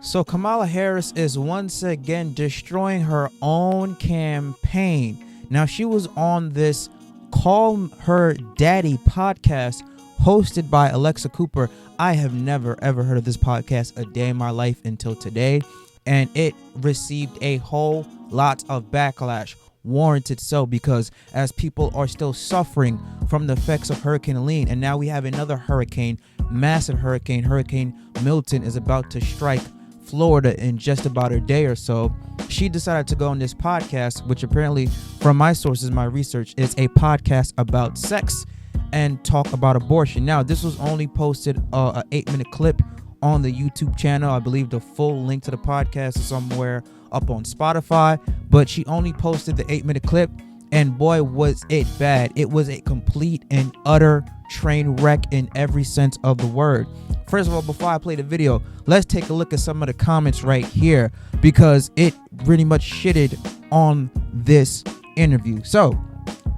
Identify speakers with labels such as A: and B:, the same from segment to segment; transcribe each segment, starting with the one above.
A: So Kamala Harris is once again destroying her own campaign. Now, she was on this Call Her Daddy podcast hosted by Alexa Cooper. I have never ever heard of this podcast a day in my life until today, and it received a whole lot of backlash, warranted so, because as people are still suffering from the effects of Hurricane Helene, and now we have another hurricane, massive hurricane, Hurricane Milton is about to strike Florida in just about a day or so. She decided to go on this podcast, which apparently, from my sources, my research, is a podcast about sex and talk about abortion. Now, this was only posted an 8-minute clip on the YouTube channel. I believe the full link to the podcast is somewhere up on Spotify, but she only posted the 8-minute clip, and boy, was it bad. It was a complete and utter train wreck in every sense of the word. First of all, before I play the video, let's take a look at some of the comments right here, because it pretty much shitted on this interview. So,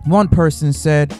A: one person said,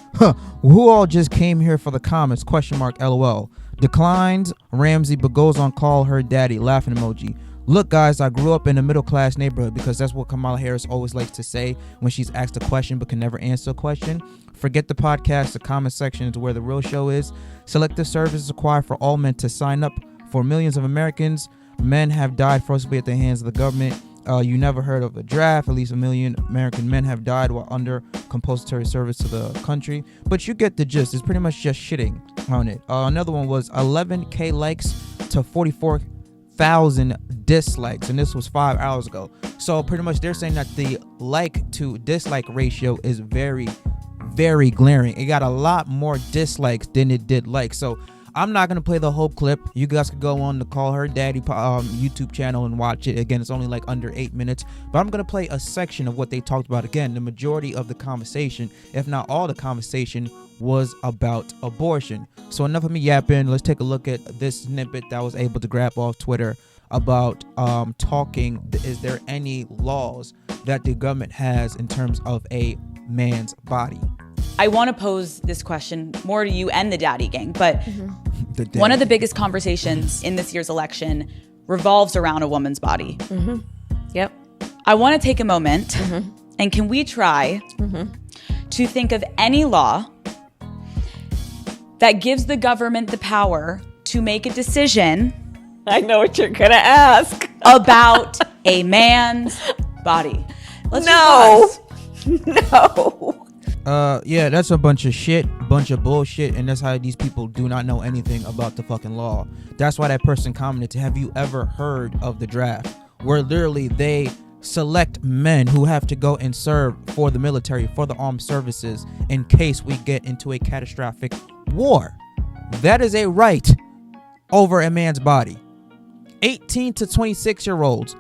A: who all just came here for the comments? Question mark, LOL. Declines Ramsey, but goes on Call Her Daddy, laughing emoji. Look, guys, I grew up in a middle-class neighborhood, because that's what Kamala Harris always likes to say when she's asked a question but can never answer a question. Forget the podcast. The comment section is where the real show is. Selective service is required for all men to sign up. For millions of Americans, men have died forcibly at the hands of the government. You never heard of a draft. At least 1 million American men have died while under compulsory service to the country. But you get the gist. It's pretty much just shitting on it. Another one was 11K likes to 44,000 dislikes, and this was 5 hours ago. So pretty much they're saying that the like to dislike ratio is very, very glaring. It got a lot more dislikes than it did likes. So I'm not going to play the whole clip. You guys could go on the Call Her Daddy YouTube channel and watch it. Again, it's only like under 8 minutes, but I'm going to play a section of what they talked about. Again, the majority of the conversation, if not all the conversation, was about abortion. So enough of me yapping. Let's take a look at this snippet that I was able to grab off Twitter about talking. Is there any laws that the government has in terms of a man's body?
B: I want to pose this question more to you and the daddy gang, but one of the biggest conversations in this year's election revolves around a woman's body.
C: Yep.
B: I want to take a moment, and can we try to think of any law that gives the government the power to make a decision?
C: I know what you're going to ask.
B: About a man's body. Let's
C: No.
A: Yeah, that's a bunch of shit, bunch of bullshit, and that's how these people do not know anything about the fucking law. That's why that person commented, have you ever heard of the draft? Where literally they select men who have to go and serve for the military, for the armed services, in case we get into a catastrophic war. That is a right over a man's body. 18 to 26-year-olds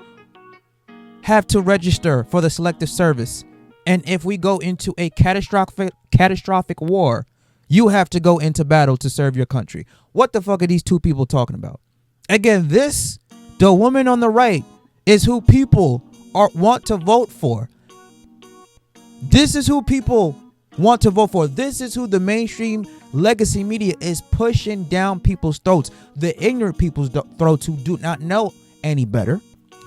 A: have to register for the selective service. And if we go into a catastrophic war, you have to go into battle to serve your country. What the fuck are these two people talking about? Again, the woman on the right is who people want to vote for. This is who people want to vote for. This is who the mainstream legacy media is pushing down people's throats. The ignorant people's throats who do not know any better.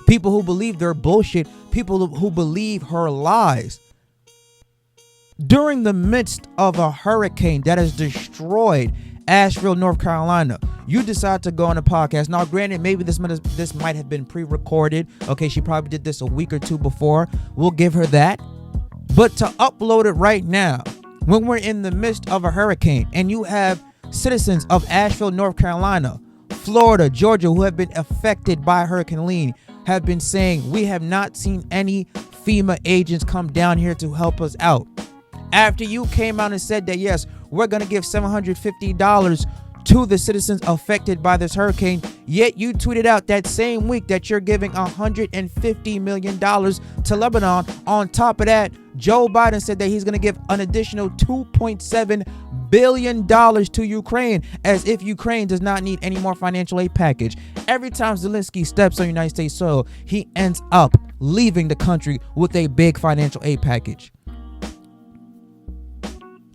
A: People who believe their bullshit. People who believe her lies. During the midst of a hurricane that has destroyed Asheville, North Carolina, you decide to go on a podcast. Now, granted, maybe this might have been pre-recorded. Okay, she probably did this a week or two before. We'll give her that. But to upload it right now, when we're in the midst of a hurricane, and you have citizens of Asheville, North Carolina, Florida, Georgia, who have been affected by Hurricane Helene, have been saying, we have not seen any FEMA agents come down here to help us out. After you came out and said that, yes, we're going to give $750 to the citizens affected by this hurricane, yet you tweeted out that same week that you're giving $150 million to Lebanon. On top of that, Joe Biden said that he's going to give an additional $2.7 billion to Ukraine, as if Ukraine does not need any more financial aid package. Every time Zelensky steps on United States soil, he ends up leaving the country with a big financial aid package.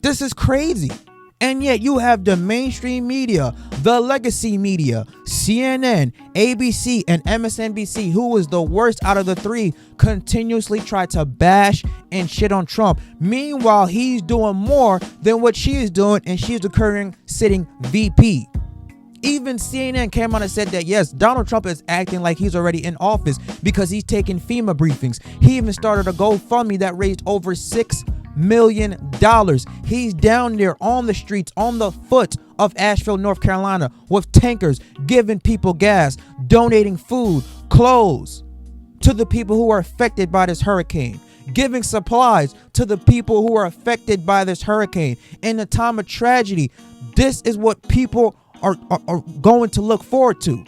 A: This is crazy. And yet you have the mainstream media, the legacy media, CNN, ABC, and MSNBC, who is the worst out of the three, continuously try to bash and shit on Trump. Meanwhile, he's doing more than what she is doing, and she's the current sitting VP. Even CNN came out and said that, yes, Donald Trump is acting like he's already in office because he's taking FEMA briefings. He even started a GoFundMe that raised over $6 million. He's down there on the streets, on the foot of Asheville, North Carolina, with tankers, giving people gas, donating food, clothes to the people who are affected by this hurricane, giving supplies to the people who are affected by this hurricane. In the time of tragedy, this is what people are going to look forward to.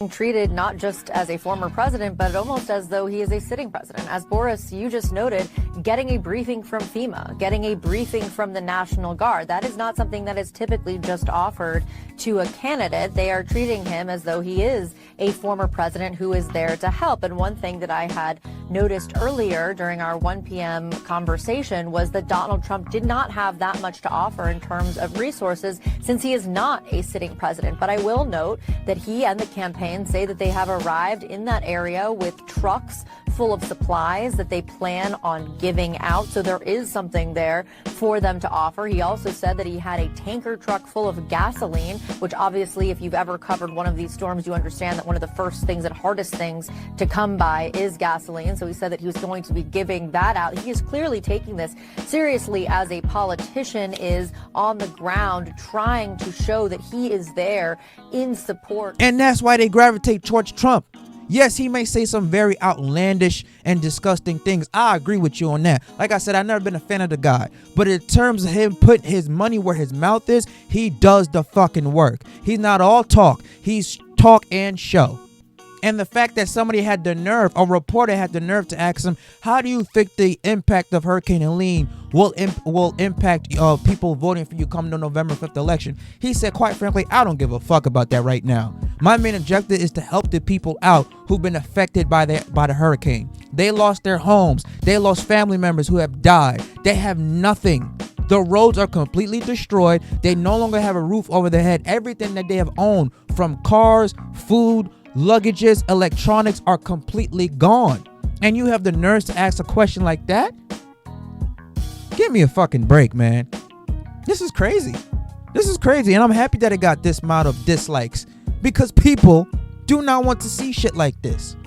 D: Treated not just as a former president, but almost as though he is a sitting president. As Boris, you just noted, getting a briefing from FEMA, getting a briefing from the National Guard. That is not something that is typically just offered to a candidate. They are treating him as though he is a former president who is there to help. And one thing that I had noticed earlier during our 1 p.m. conversation was that Donald Trump did not have that much to offer in terms of resources since he is not a sitting president. But I will note that he and the campaign say that they have arrived in that area with trucks full of supplies that they plan on giving out. So there is something there for them to offer. He also said that he had a tanker truck full of gasoline, which obviously, if you've ever covered one of these storms, you understand that one of the first things and hardest things to come by is gasoline. So he said that he was going to be giving that out. He is clearly taking this seriously as a politician is on the ground, trying to show that he is there in support.
A: And that's why they gravitate towards Trump. Yes, he may say some very outlandish and disgusting things. I agree with you on that. Like I said, I've never been a fan of the guy. But in terms of him putting his money where his mouth is, he does the fucking work. He's not all talk. He's talk and show. And the fact that somebody had the nerve, a reporter had the nerve to ask him, how do you think the impact of Hurricane Helene will impact people voting for you coming to November 5th election? He said, quite frankly, I don't give a fuck about that right now. My main objective is to help the people out who've been affected by the hurricane. They lost their homes. They lost family members who have died. They have nothing. The roads are completely destroyed. They no longer have a roof over their head. Everything that they have owned, from cars, food, luggages, electronics, are completely gone. And you have the nerve to ask a question like that? Give me a fucking break, man. This is crazy. This is crazy. And I'm happy that it got this amount of dislikes, because people do not want to see shit like this.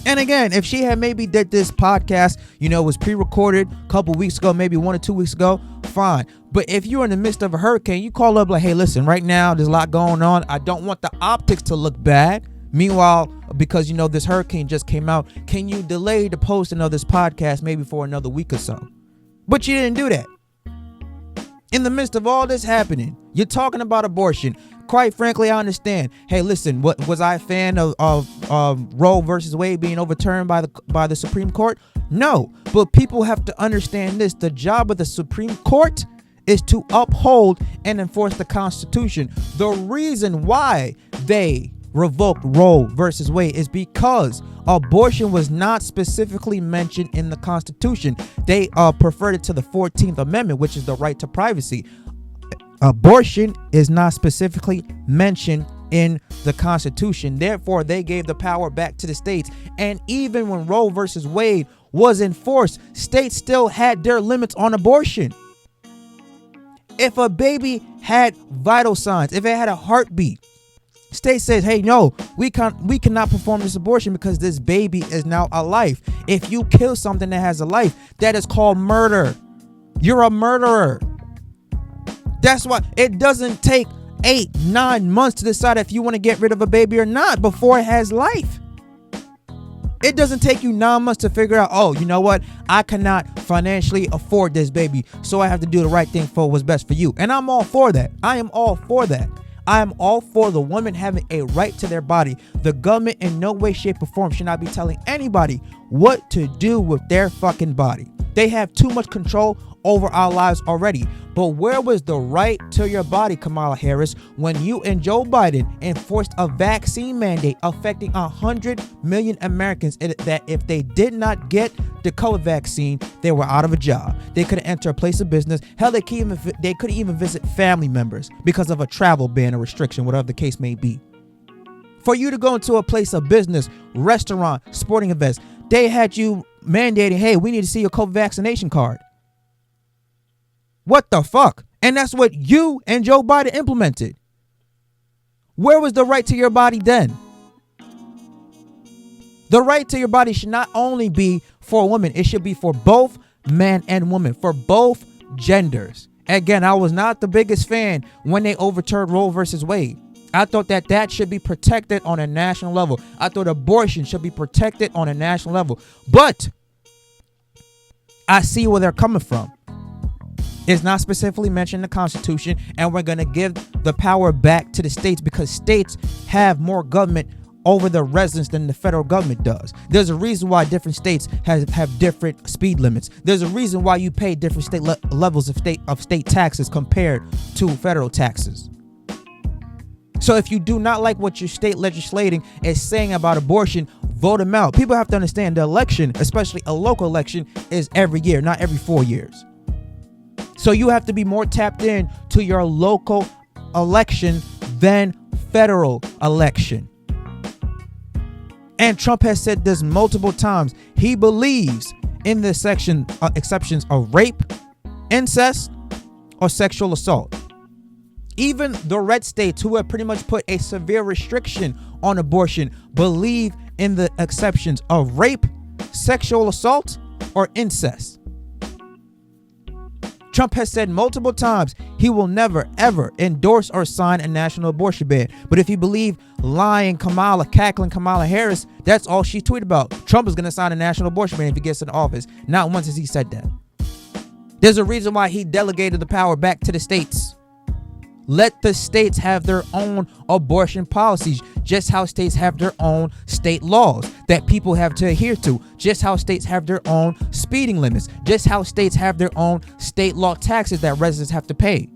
A: And again, if she had maybe did this podcast, was pre-recorded a couple weeks ago, maybe 1 or 2 weeks ago, fine. But if you're in the midst of a hurricane, you call up like, hey, listen, right now there's a lot going on. I don't want the optics to look bad. Meanwhile, because this hurricane just came out, can you delay the posting of this podcast maybe for another week or so? But you didn't do that. In the midst of all this happening, you're talking about abortion. Quite frankly, I understand. Hey, listen, what was I a fan of Roe versus Wade being overturned by the Supreme Court? No, but people have to understand this. The job of the Supreme Court is to uphold and enforce the Constitution. The reason why they revoked Roe versus Wade is because abortion was not specifically mentioned in the Constitution. They preferred it to the 14th Amendment, which is the right to privacy. Abortion is not specifically mentioned in the Constitution. Therefore, they gave the power back to the states. And even when Roe versus Wade was enforced, states still had their limits on abortion. If a baby had vital signs, if it had a heartbeat, state says, hey, no, we cannot perform this abortion because this baby is now a life. If you kill something that has a life, that is called murder. You're a murderer. That's why it doesn't take 8-9 months to decide if you want to get rid of a baby or not before it has life. It doesn't take you 9 months to figure out, oh, you know what? I cannot financially afford this baby, so I have to do the right thing for what's best for you. And I'm all for that. I am all for that. I am all for the woman having a right to their body. The government in no way, shape, or form should not be telling anybody what to do with their fucking body. They have too much control over our lives already. But where was the right to your body, Kamala Harris, when you and Joe Biden enforced a vaccine mandate affecting 100 million Americans that if they did not get the COVID vaccine, they were out of a job. They couldn't enter a place of business. Hell, they couldn't even visit family members because of a travel ban or restriction, whatever the case may be. For you to go into a place of business, restaurant, sporting events, they had you mandating, hey, we need to see your COVID vaccination card. What the fuck? And that's what you and Joe Biden implemented. Where was the right to your body then? The right to your body should not only be for women, it should be for both men and women, for both genders. Again, I was not the biggest fan when they overturned Roe versus Wade. I thought that should be protected on a national level. I thought abortion should be protected on a national level. But I see where they're coming from. It's not specifically mentioned in the Constitution, and we're going to give the power back to the states because states have more government over the residents than the federal government does. There's a reason why different states have different speed limits. There's a reason why you pay different state levels of state taxes compared to federal taxes. So if you do not like what your state legislating is saying about abortion, vote them out. People have to understand the election, especially a local election, is every year, not every 4 years. So you have to be more tapped in to your local election than federal election. And Trump has said this multiple times. He believes in the exceptions of rape, incest, or sexual assault. Even the red states who have pretty much put a severe restriction on abortion believe in the exceptions of rape, sexual assault, or incest. Trump has said multiple times he will never, ever endorse or sign a national abortion ban. But if you believe lying cackling Kamala Harris, that's all she tweeted about. Trump is going to sign a national abortion ban if he gets into office. Not once has he said that. There's a reason why he delegated the power back to the states. Let the states have their own abortion policies, just how states have their own state laws that people have to adhere to, just how states have their own speeding limits, just how states have their own state law taxes that residents have to pay.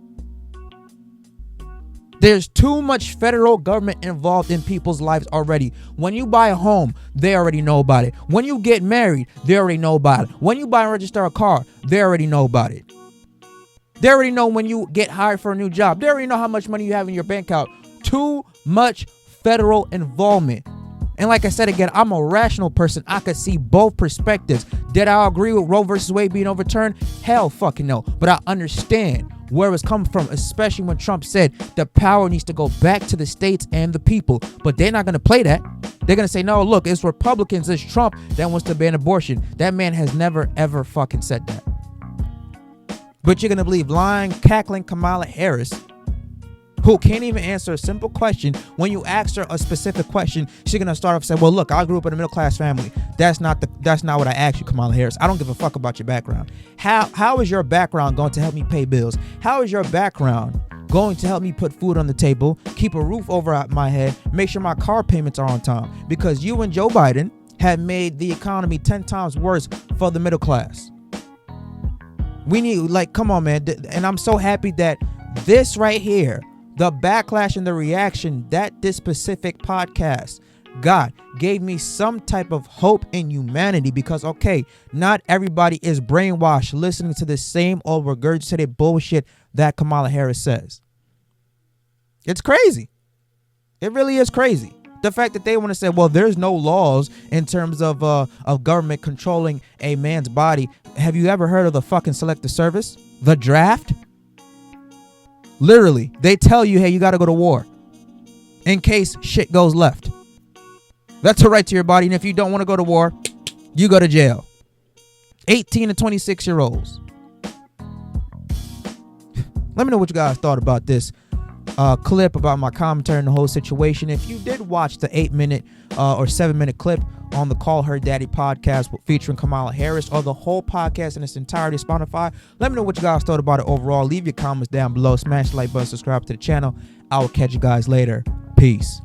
A: There's too much federal government involved in people's lives already. When you buy a home, they already know about it. When you get married, they already know about it. When you buy and register a car, they already know about it. They already know when you get hired for a new job. They already know how much money you have in your bank account. Too much federal involvement. And like I said again, I'm a rational person. I could see both perspectives. Did I agree with Roe versus Wade being overturned? Hell fucking no. But I understand where it's coming from, especially when Trump said the power needs to go back to the states and the people. But they're not going to play that. They're going to say, no, look, it's Republicans, it's Trump that wants to ban abortion. That man has never, ever fucking said that. But you're going to believe lying, cackling Kamala Harris, who can't even answer a simple question. When you ask her a specific question, she's going to start off and say, well, look, I grew up in a middle-class family. That's not what I asked you, Kamala Harris. I don't give a fuck about your background. How is your background going to help me pay bills? How is your background going to help me put food on the table, keep a roof over my head, make sure my car payments are on time? Because you and Joe Biden have made the economy 10 times worse for the middle class. We need, come on, man. And I'm so happy that this right here, the backlash and the reaction that this specific podcast got, gave me some type of hope in humanity because, okay, not everybody is brainwashed listening to the same old regurgitated bullshit that Kamala Harris says. It's crazy. It really is crazy. The fact that they want to say, well, there's no laws in terms of government controlling a man's body. Have you ever heard of the fucking selective service? The draft? Literally, they tell you, hey, you got to go to war in case shit goes left. That's a right to your body. And if you don't want to go to war, you go to jail. 18 to 26-year-olds. Let me know what you guys thought about this clip, about my commentary on the whole situation. If you did watch the 8-minute or 7-minute clip on the Call Her Daddy podcast featuring Kamala Harris, or the whole podcast in its entirety, Spotify, let me know what you guys thought about it overall. Leave your comments down below. Smash the like button, subscribe to the channel. I will catch you guys later. Peace.